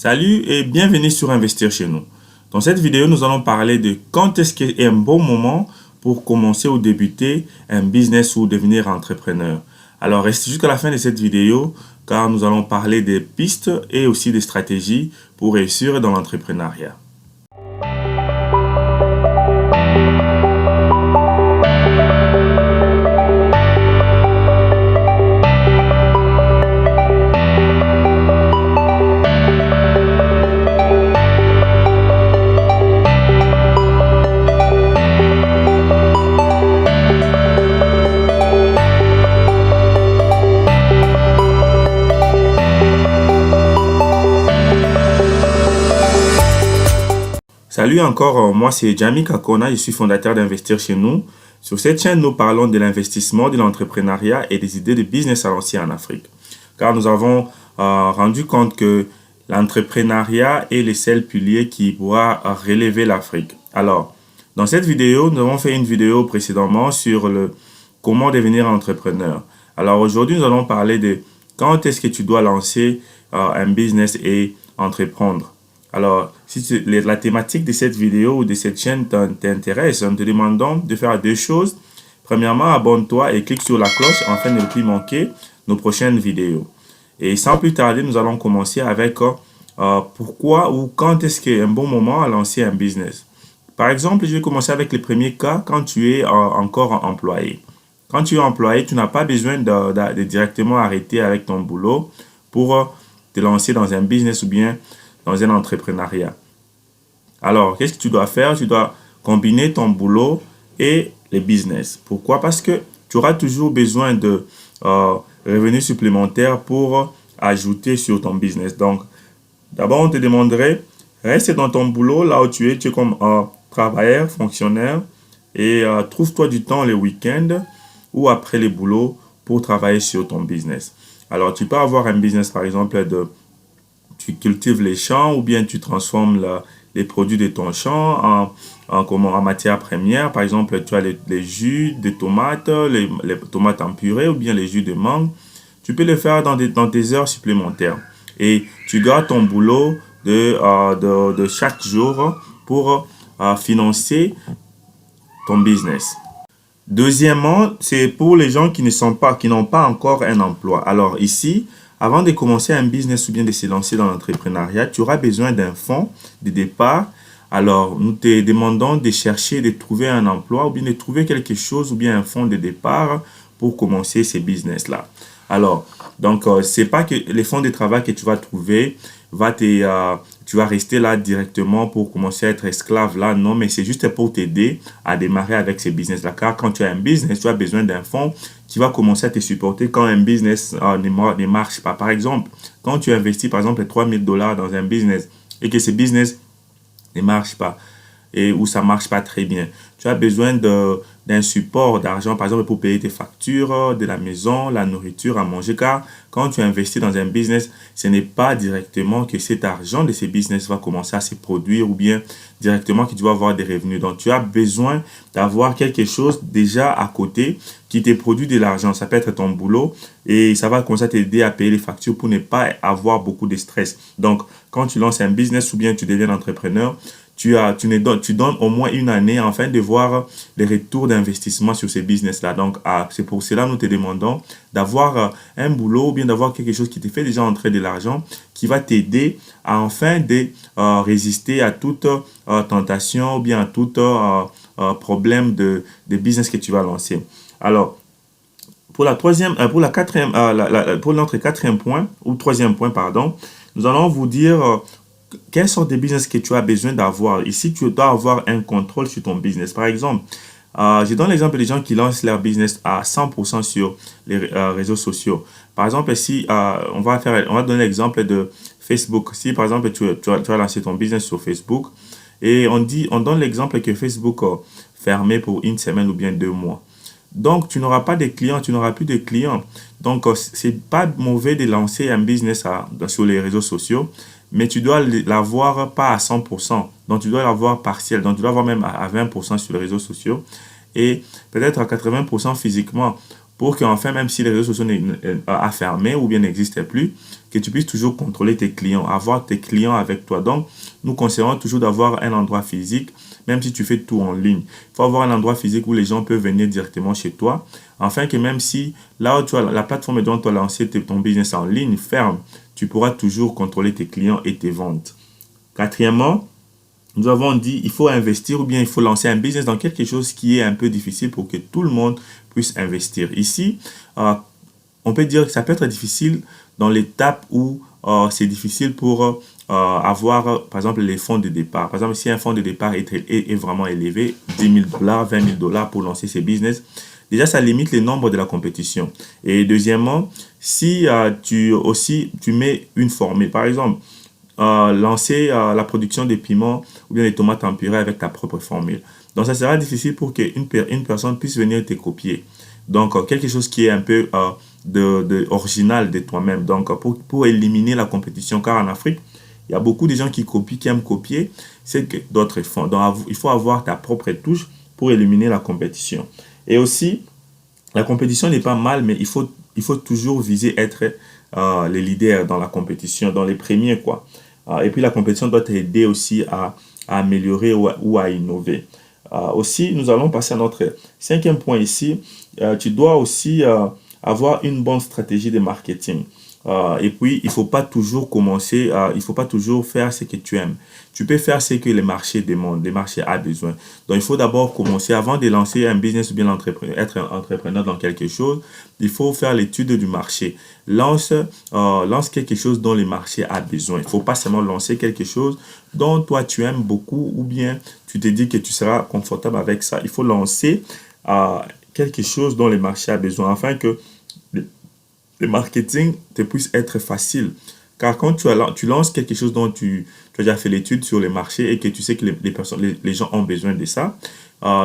Salut et bienvenue sur Investir chez nous. Dans cette vidéo, nous allons parler de quand est-ce qu'est un bon moment pour commencer ou débuter un business ou devenir entrepreneur. Alors, restez jusqu'à la fin de cette vidéo car nous allons parler des pistes et aussi des stratégies pour réussir dans l'entrepreneuriat. Salut encore, moi c'est Jamie Kakona, je suis fondateur d'Investir chez nous. Sur cette chaîne, nous parlons de l'investissement, de l'entrepreneuriat et des idées de business à lancer en Afrique. Car nous avons rendu compte que l'entrepreneuriat est le seul pilier qui pourra relever l'Afrique. Alors, dans cette vidéo, nous avons fait une vidéo précédemment sur le comment devenir entrepreneur. Alors aujourd'hui, nous allons parler de quand est-ce que tu dois lancer un business et entreprendre. Alors, si la thématique de cette vidéo ou de cette chaîne t'intéresse, nous te demandons de faire deux choses. Premièrement, abonne-toi et clique sur la cloche afin de ne plus manquer nos prochaines vidéos. Et sans plus tarder, nous allons commencer avec pourquoi ou quand est-ce qu'est un bon moment à lancer un business. Par exemple, je vais commencer avec le premier cas quand tu es encore employé. Quand tu es employé, tu n'as pas besoin de directement arrêter avec ton boulot pour te lancer dans un business ou bien dans un entrepreneuriat. Alors, qu'est-ce que tu dois faire? Tu dois combiner ton boulot et le business. Pourquoi? Parce que tu auras toujours besoin de revenus supplémentaires pour ajouter sur ton business. Donc, d'abord, on te demanderait, reste dans ton boulot, là où tu es comme travailleur, fonctionnaire, et trouve-toi du temps le week-end ou après le boulot pour travailler sur ton business. Alors, tu peux avoir un business, par exemple, tu cultives les champs ou bien tu transformes les produits de ton champ en matière première. Par exemple, tu as les jus de tomates, les tomates en purée ou bien les jus de mangue. Tu peux le faire dans tes heures supplémentaires. Et tu gardes ton boulot de chaque jour pour financer ton business. Deuxièmement, c'est pour les gens qui n'ont pas encore un emploi. Alors ici, avant de commencer un business ou bien de se lancer dans l'entrepreneuriat, tu auras besoin d'un fonds de départ. Alors, nous te demandons de chercher, de trouver un emploi ou bien de trouver quelque chose ou bien un fonds de départ pour commencer ces business-là. Alors, donc, c'est pas que les fonds de travail que tu vas trouver tu vas rester là directement pour commencer à être esclave là. Non, mais c'est juste pour t'aider à démarrer avec ces business-là. Car quand tu as un business, tu as besoin d'un fonds qui va commencer à te supporter quand un business ne marche pas. Par exemple, quand tu investis par exemple $3,000 dans un business et que ce business ne marche pas ou ça ne marche pas très bien, tu as besoin d'un support d'argent, par exemple, pour payer tes factures de la maison, la nourriture à manger. Car quand tu investis dans un business, ce n'est pas directement que cet argent de ce business va commencer à se produire ou bien directement que tu vas avoir des revenus. Donc, tu as besoin d'avoir quelque chose déjà à côté qui te produit de l'argent. Ça peut être ton boulot et ça va commencer à t'aider à payer les factures pour ne pas avoir beaucoup de stress. Donc, quand tu lances un business ou bien tu deviens entrepreneur, tu donnes au moins une année afin de voir les retours d'investissement sur ces business-là. Donc, c'est pour cela que nous te demandons d'avoir un boulot ou bien d'avoir quelque chose qui te fait déjà entrer de l'argent qui va t'aider à enfin de résister à toute tentation ou bien à tout problème de business que tu vas lancer. Alors, pour notre quatrième point, ou troisième point, pardon, nous allons vous dire quelle sorte de business que tu as besoin d'avoir. Ici, tu dois avoir un contrôle sur ton business. Par exemple, je donne l'exemple des gens qui lancent leur business à 100% sur les réseaux sociaux. Par exemple, si on va donner l'exemple de Facebook. Si par exemple, tu as lancé ton business sur Facebook et on donne l'exemple que Facebook fermé pour une semaine ou bien 2 mois. Donc, tu n'auras pas de clients, tu n'auras plus de clients. Donc, c'est pas mauvais de lancer un business sur les réseaux sociaux, mais tu dois l'avoir pas à 100%. Donc, tu dois l'avoir partiel. Donc, tu dois avoir même à 20% sur les réseaux sociaux et peut-être à 80% physiquement pour qu'enfin, même si les réseaux sociaux a fermé ou bien n'existaient plus, que tu puisses toujours contrôler tes clients, avoir tes clients avec toi. Donc, nous conseillons toujours d'avoir un endroit physique, même si tu fais tout en ligne. Il faut avoir un endroit physique où les gens peuvent venir directement chez toi, afin que même si là où tu as la plateforme dont tu as lancé ton business en ligne ferme, tu pourras toujours contrôler tes clients et tes ventes. Quatrièmement, nous avons dit il faut investir ou bien il faut lancer un business dans quelque chose qui est un peu difficile pour que tout le monde puisse investir. Ici, on peut dire que ça peut être difficile dans l'étape où c'est difficile pour avoir, par exemple, les fonds de départ. Par exemple, si un fonds de départ est vraiment élevé, 10 000 dollars, 20 000 dollars pour lancer ses business, déjà, ça limite le nombre de la compétition. Et deuxièmement, si tu mets une formule, par exemple, lancer la production des piments ou bien des tomates en purée avec ta propre formule. Donc, ça sera difficile pour qu'une personne puisse venir te copier. Donc, quelque chose qui est un peu original de toi-même. Donc, pour éliminer la compétition, car en Afrique, il y a beaucoup de gens qui copient, qui aiment copier ce que d'autres font. Donc, il faut avoir ta propre touche pour éliminer la compétition. Et aussi, la compétition n'est pas mal, mais il faut toujours viser être les leaders dans la compétition, dans les premiers, quoi. Et puis, la compétition doit t'aider aussi à améliorer ou à innover. Aussi, nous allons passer à notre cinquième point ici. Tu dois aussi avoir une bonne stratégie de marketing. Et puis, il ne faut pas toujours commencer, il ne faut pas toujours faire ce que tu aimes. Tu peux faire ce que les marchés demandent, les marchés ont besoin. Donc, il faut d'abord commencer, avant de lancer un business ou bien être entrepreneur dans quelque chose, il faut faire l'étude du marché. Lance quelque chose dont le marché a besoin. Il ne faut pas seulement lancer quelque chose dont toi tu aimes beaucoup ou bien tu te dis que tu seras confortable avec ça. Il faut lancer quelque chose dont le marché a besoin afin que le marketing te puisse être facile. Car quand tu lances quelque chose dont tu as déjà fait l'étude sur les marchés et que tu sais que les gens ont besoin de ça,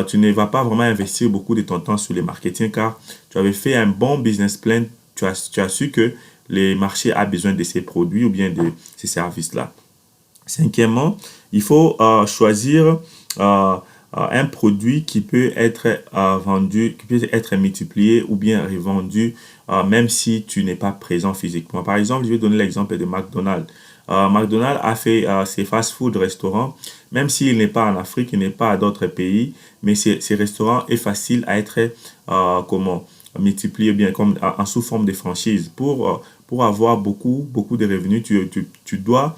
tu ne vas pas vraiment investir beaucoup de ton temps sur le marketing car tu avais fait un bon business plan, tu as su que les marchés ont besoin de ces produits ou bien de ces services-là. Cinquièmement, il faut choisir un produit qui peut être vendu, qui peut être multiplié ou bien revendu, même si tu n'es pas présent physiquement. Par exemple, je vais donner l'exemple de McDonald's. McDonald's a fait ses fast-food restaurants, même s'il n'est pas en Afrique, il n'est pas à d'autres pays, mais ces restaurants est facile à être multiplié bien comme en sous forme de franchise. Pour avoir beaucoup de revenus, tu dois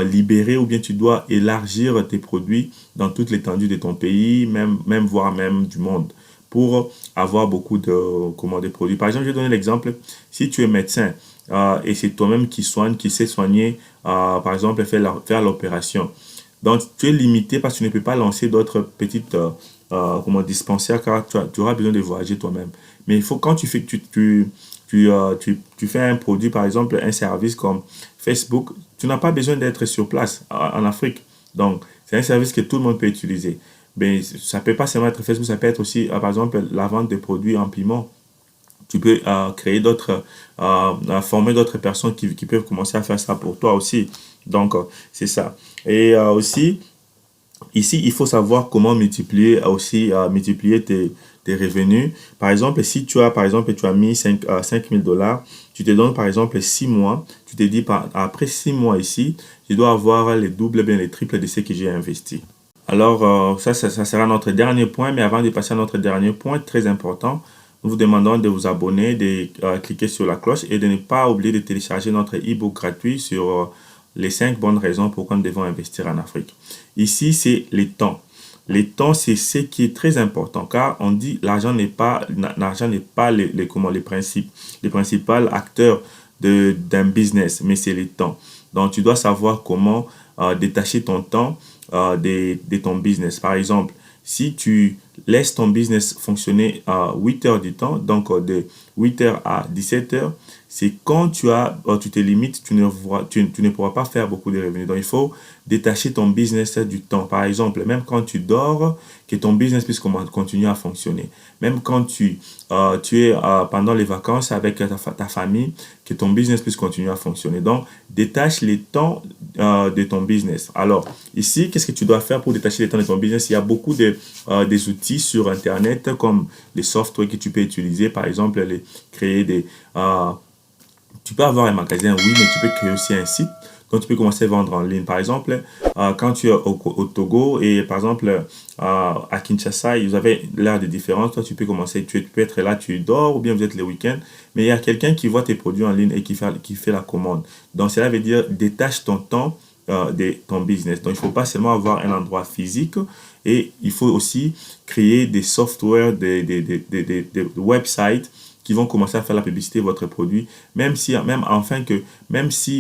libérer ou bien tu dois élargir tes produits dans toute l'étendue de ton pays, voire même du monde, pour avoir beaucoup de produits. Par exemple, je vais donner l'exemple, si tu es médecin et c'est toi-même qui sais soigner, par exemple, faire l'opération. Donc, tu es limité parce que tu ne peux pas lancer d'autres petites dispensaires car tu auras besoin de voyager toi-même. Mais il faut, quand tu fais un produit, par exemple, un service comme Facebook, tu n'as pas besoin d'être sur place en Afrique. Donc, c'est un service que tout le monde peut utiliser. Mais ça ne peut pas seulement être Facebook, ça peut être aussi, par exemple, la vente de produits en piment. Tu peux créer former d'autres personnes qui peuvent commencer à faire ça pour toi aussi. Donc, c'est ça. Et aussi, ici, il faut savoir comment multiplier tes revenus. Par exemple, si tu as mis 5 000 dollars, tu te donnes par exemple 6 mois. Tu te dis, après 6 mois ici, je dois avoir les doubles, bien les triples de ce que j'ai investi. Alors, ça sera notre dernier point. Mais avant de passer à notre dernier point, très important, nous vous demandons de vous abonner, de cliquer sur la cloche et de ne pas oublier de télécharger notre e-book gratuit sur les 5 bonnes raisons pourquoi nous devons investir en Afrique. Ici, c'est les temps. Les temps, c'est ce qui est très important car on dit l'argent n'est pas les principaux acteurs d'un business, mais c'est les temps. Donc, tu dois savoir comment détacher ton temps de ton business. Par exemple, si tu laisses ton business fonctionner à 8 heures du temps, donc de 8 heures à 17 heures, c'est quand tu te limites, tu ne pourras pas faire beaucoup de revenus. Donc, il faut détacher ton business du temps. Par exemple, même quand tu dors, que ton business puisse continuer à fonctionner. Même quand tu es pendant les vacances avec ta famille, que ton business puisse continuer à fonctionner. Donc, détache les temps de ton business. Alors, ici, qu'est-ce que tu dois faire pour détacher les temps de ton business? Il y a beaucoup des outils sur Internet comme les softwares que tu peux utiliser. Par exemple, créer des... tu peux avoir un magasin, oui, mais tu peux créer aussi un site. Donc, tu peux commencer à vendre en ligne. Par exemple, quand tu es au Togo et par exemple, à Kinshasa, vous avez l'heure de différence. Toi, tu peux commencer, tu peux être là, tu dors ou bien vous êtes le week-end. Mais il y a quelqu'un qui voit tes produits en ligne et qui fait la commande. Donc, cela veut dire détache ton temps de ton business. Donc, il ne faut pas seulement avoir un endroit physique et il faut aussi créer des softwares, des websites qui vont commencer à faire la publicité de votre produit, même si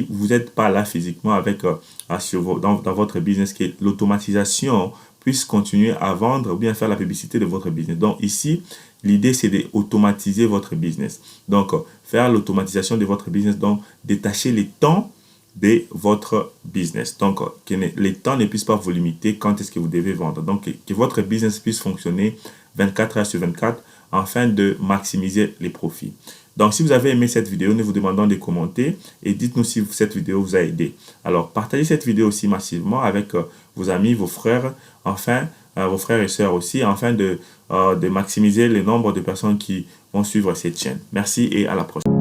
vous n'êtes pas là physiquement dans votre business, que l'automatisation puisse continuer à vendre ou bien faire la publicité de votre business. Donc ici, l'idée c'est d'automatiser votre business. Donc, faire l'automatisation de votre business, donc détacher les temps de votre business. Donc, que les temps ne puissent pas vous limiter quand est-ce que vous devez vendre. Donc, que votre business puisse fonctionner 24 heures sur 24 afin de maximiser les profits. Donc, si vous avez aimé cette vidéo, nous vous demandons de commenter et dites-nous si cette vidéo vous a aidé. Alors, partagez cette vidéo aussi massivement avec vos amis, vos frères, enfin, vos frères et sœurs aussi, afin de maximiser le nombre de personnes qui vont suivre cette chaîne. Merci et à la prochaine.